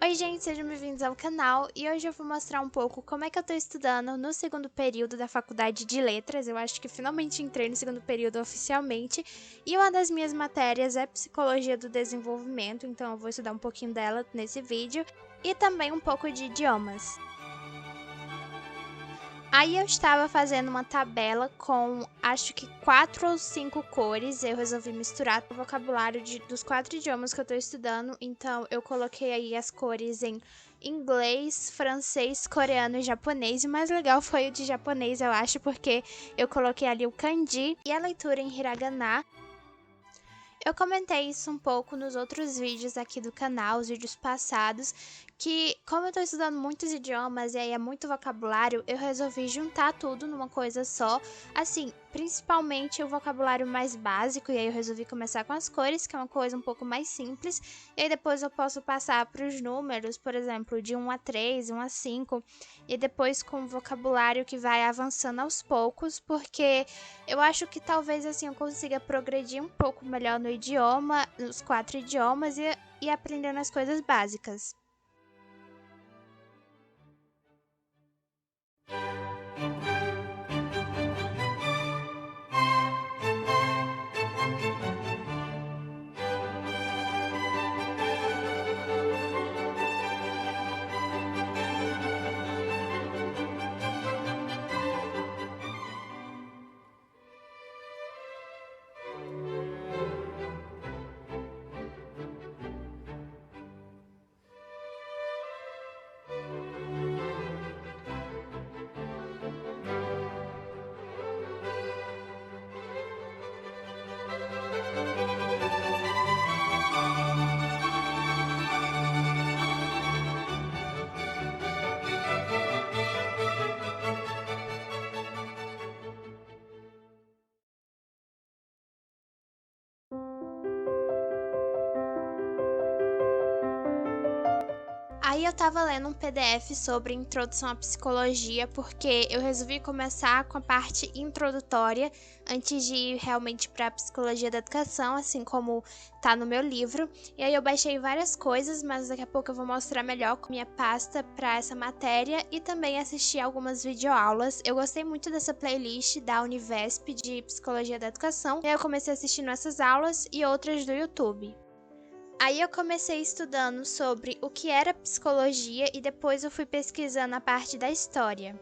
Oi gente, sejam bem-vindos ao canal e hoje eu vou mostrar um pouco como é que eu tô estudando no segundo período da faculdade de letras. Eu acho que finalmente entrei no segundo período oficialmente e uma das minhas matérias é psicologia do desenvolvimento, então eu vou estudar um pouquinho dela nesse vídeo e também um pouco de idiomas. Aí eu estava fazendo uma tabela com acho que 4 ou 5 cores. Eu resolvi misturar o vocabulário dos 4 idiomas que eu tô estudando. Então eu coloquei aí as cores em inglês, francês, coreano e japonês. O mais legal foi o de japonês, eu acho, porque eu coloquei ali o kanji e a leitura em hiragana. Eu comentei isso um pouco nos outros vídeos aqui do canal, os vídeos passados, que como eu tô estudando muitos idiomas e aí é muito vocabulário, eu resolvi juntar tudo numa coisa só. Assim, principalmente o vocabulário mais básico, e aí eu resolvi começar com as cores, que é uma coisa um pouco mais simples, e aí depois eu posso passar para os números, por exemplo, de 1 a 3, 1 a 5, e depois com o vocabulário que vai avançando aos poucos, porque eu acho que talvez assim eu consiga progredir um pouco melhor no idioma, nos 4 idiomas e aprendendo as coisas básicas. Aí eu tava lendo um PDF sobre introdução à psicologia, porque eu resolvi começar com a parte introdutória antes de ir realmente para a psicologia da educação, assim como tá no meu livro. E aí eu baixei várias coisas, mas daqui a pouco eu vou mostrar melhor com minha pasta para essa matéria e também assistir algumas videoaulas. Eu gostei muito dessa playlist da Univesp de psicologia da educação, e aí eu comecei assistindo essas aulas e outras do YouTube. Aí eu comecei estudando sobre o que era psicologia e depois eu fui pesquisando a parte da história.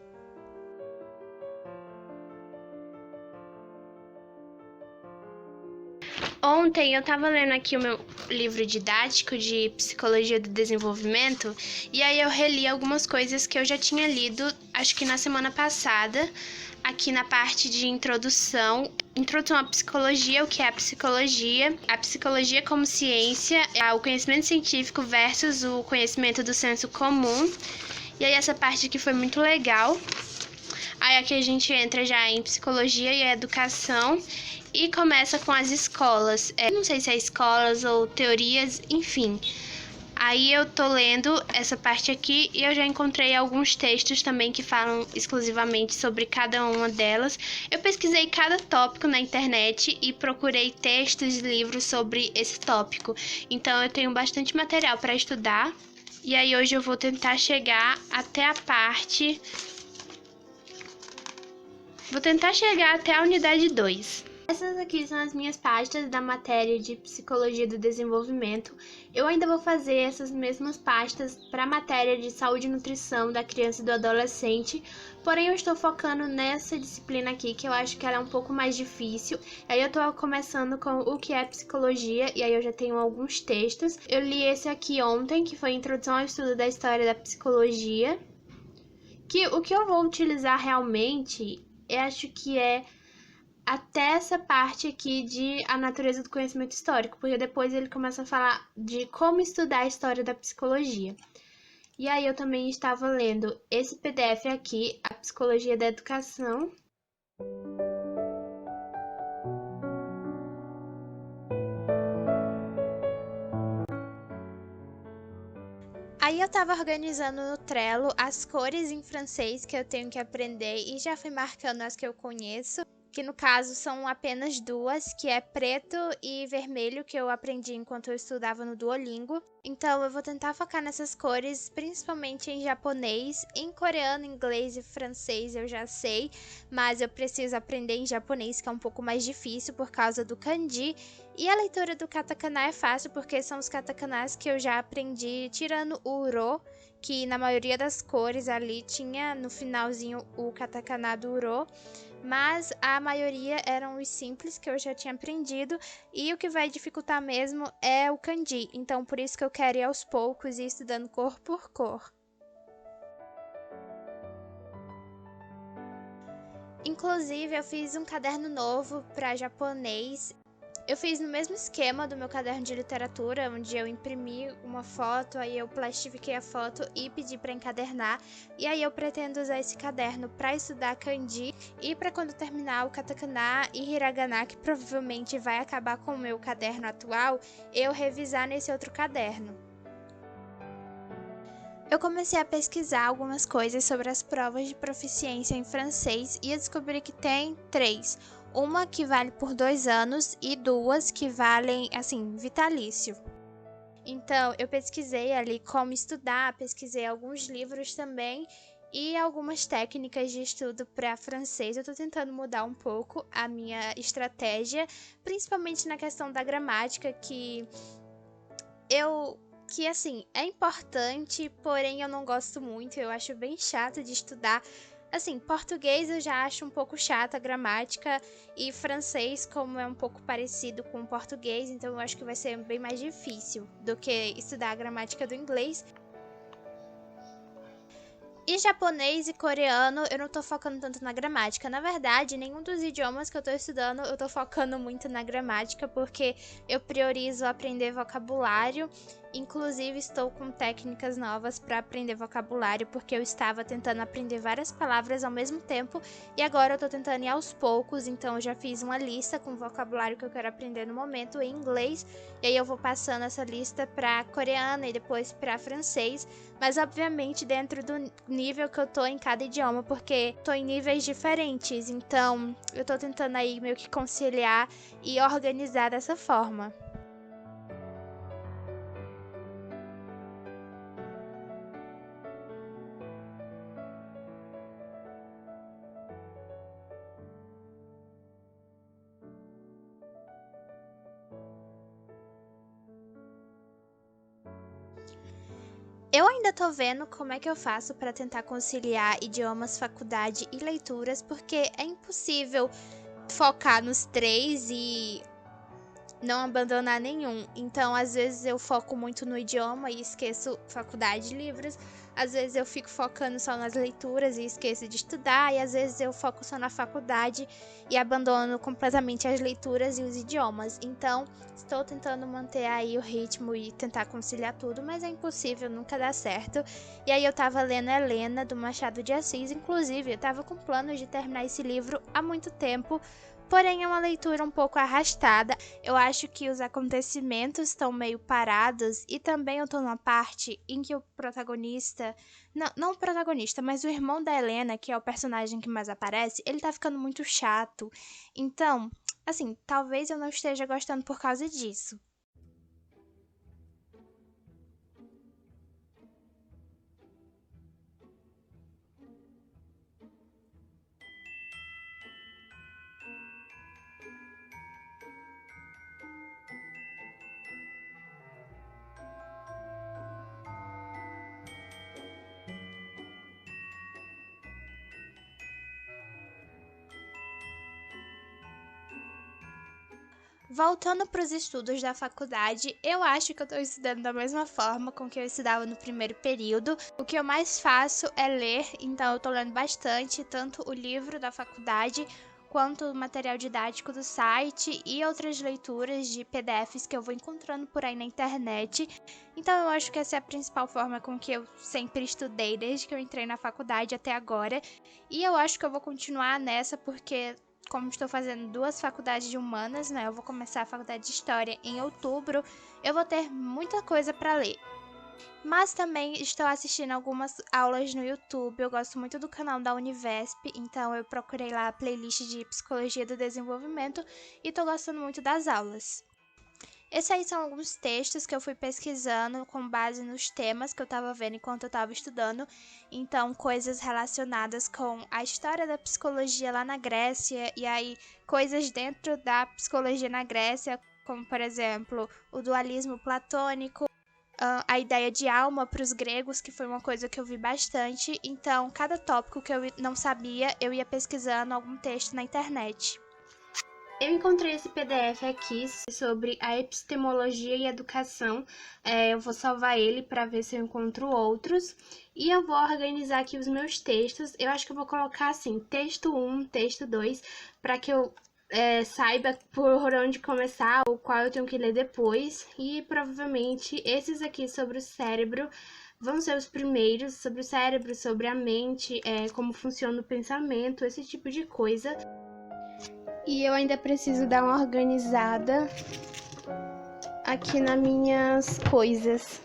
Ontem eu tava lendo aqui o meu livro didático de Psicologia do Desenvolvimento e aí eu reli algumas coisas que eu já tinha lido, acho que na semana passada, aqui na parte de introdução à psicologia, o que é a psicologia como ciência, o conhecimento científico versus o conhecimento do senso comum. E aí essa parte aqui foi muito legal. Aí aqui a gente entra já em psicologia e educação e começa com as escolas. Não sei se é escolas ou teorias, enfim. Aí eu tô lendo essa parte aqui e eu já encontrei alguns textos também que falam exclusivamente sobre cada uma delas. Eu pesquisei cada tópico na internet e procurei textos e livros sobre esse tópico. Então eu tenho bastante material para estudar. E aí hoje eu vou tentar chegar até a parte... Vou tentar chegar até a unidade 2. Essas aqui são as minhas pastas da matéria de Psicologia do Desenvolvimento. Eu ainda vou fazer essas mesmas pastas para a matéria de Saúde e Nutrição da Criança e do Adolescente, porém eu estou focando nessa disciplina aqui, que eu acho que ela é um pouco mais difícil. Aí eu estou começando com o que é psicologia, e aí eu já tenho alguns textos. Eu li esse aqui ontem, que foi Introdução ao Estudo da História da Psicologia, que o que eu vou utilizar realmente, eu acho que é até essa parte aqui de a natureza do conhecimento histórico, porque depois ele começa a falar de como estudar a história da psicologia. E aí eu também estava lendo esse PDF aqui, a Psicologia da Educação. Aí eu tava organizando no Trello as cores em francês que eu tenho que aprender e já fui marcando as que eu conheço. que no caso são apenas duas, que é preto e vermelho, que eu aprendi enquanto eu estudava no Duolingo. Então eu vou tentar focar nessas cores, principalmente em japonês. Em coreano, inglês e francês eu já sei, mas eu preciso aprender em japonês, que é um pouco mais difícil por causa do kanji. E a leitura do katakana é fácil, porque são os katakanas que eu já aprendi tirando o uro, que na maioria das cores ali tinha no finalzinho o katakana do uro, mas a maioria eram os simples que eu já tinha aprendido, e o que vai dificultar mesmo é o kanji, então por isso que eu quero ir aos poucos e estudando cor por cor. Inclusive, eu fiz um caderno novo para japonês. Eu fiz no mesmo esquema do meu caderno de literatura, onde eu imprimi uma foto, aí eu plastifiquei a foto e pedi para encadernar. E aí eu pretendo usar esse caderno para estudar kanji e para quando terminar o katakana e hiragana, que provavelmente vai acabar com o meu caderno atual, eu revisar nesse outro caderno. Eu comecei a pesquisar algumas coisas sobre as provas de proficiência em francês e eu descobri que tem três. Uma que vale por 2 anos e duas que valem, assim, vitalício. Então, eu pesquisei ali como estudar, pesquisei alguns livros também e algumas técnicas de estudo para francês. Eu tô tentando mudar um pouco a minha estratégia, principalmente na questão da gramática, que assim, é importante, porém eu não gosto muito, eu acho bem chato de estudar. Assim, português eu já acho um pouco chata a gramática, e francês, como é um pouco parecido com o português, então eu acho que vai ser bem mais difícil do que estudar a gramática do inglês. E japonês e coreano, eu não tô focando tanto na gramática. Na verdade, nenhum dos idiomas que eu tô estudando, eu tô focando muito na gramática, porque eu priorizo aprender vocabulário. Inclusive, estou com técnicas novas para aprender vocabulário, porque eu estava tentando aprender várias palavras ao mesmo tempo e agora eu tô tentando ir aos poucos. Então, eu já fiz uma lista com o vocabulário que eu quero aprender no momento em inglês, e aí eu vou passando essa lista para coreano e depois para francês, mas obviamente dentro do nível que eu tô em cada idioma, porque tô em níveis diferentes. Então, eu tô tentando aí meio que conciliar e organizar dessa forma. Eu ainda tô vendo como é que eu faço para tentar conciliar idiomas, faculdade e leituras, porque é impossível focar nos três e não abandonar nenhum. Então, às vezes eu foco muito no idioma e esqueço faculdade e livros. Às vezes eu fico focando só nas leituras e esqueço de estudar. E às vezes eu foco só na faculdade e abandono completamente as leituras e os idiomas. Então, estou tentando manter aí o ritmo e tentar conciliar tudo, mas é impossível, nunca dá certo. E aí eu tava lendo Helena, do Machado de Assis. Inclusive, eu tava com planos de terminar esse livro há muito tempo. Porém, é uma leitura um pouco arrastada. Eu acho que os acontecimentos estão meio parados e também eu tô numa parte em que o protagonista, não o protagonista, mas o irmão da Helena, que é o personagem que mais aparece, ele tá ficando muito chato. Então, assim, talvez eu não esteja gostando por causa disso. Voltando para os estudos da faculdade, eu acho que eu estou estudando da mesma forma com que eu estudava no primeiro período. O que eu mais faço é ler, então eu estou lendo bastante, tanto o livro da faculdade quanto o material didático do site e outras leituras de PDFs que eu vou encontrando por aí na internet. Então eu acho que essa é a principal forma com que eu sempre estudei desde que eu entrei na faculdade até agora. E eu acho que eu vou continuar nessa porque como estou fazendo duas faculdades de humanas, né? Eu vou começar a faculdade de história em outubro. Eu vou ter muita coisa para ler. Mas também estou assistindo algumas aulas no YouTube. Eu gosto muito do canal da Univesp, então eu procurei lá a playlist de Psicologia do Desenvolvimento e tô gostando muito das aulas. Esses aí são alguns textos que eu fui pesquisando com base nos temas que eu estava vendo enquanto eu estava estudando. Então, coisas relacionadas com a história da psicologia lá na Grécia, e aí coisas dentro da psicologia na Grécia, como por exemplo o dualismo platônico, a ideia de alma para os gregos, que foi uma coisa que eu vi bastante. Então, cada tópico que eu não sabia, eu ia pesquisando algum texto na internet. Eu encontrei esse PDF aqui sobre a epistemologia e educação. Eu vou salvar ele para ver se eu encontro outros. E eu vou organizar aqui os meus textos. Eu acho que eu vou colocar assim, texto 1, texto 2, para que eu saiba por onde começar, ou qual eu tenho que ler depois. E provavelmente esses aqui sobre o cérebro vão ser os primeiros, sobre o cérebro, sobre a mente, como funciona o pensamento, esse tipo de coisa. E eu ainda preciso dar uma organizada aqui nas minhas coisas.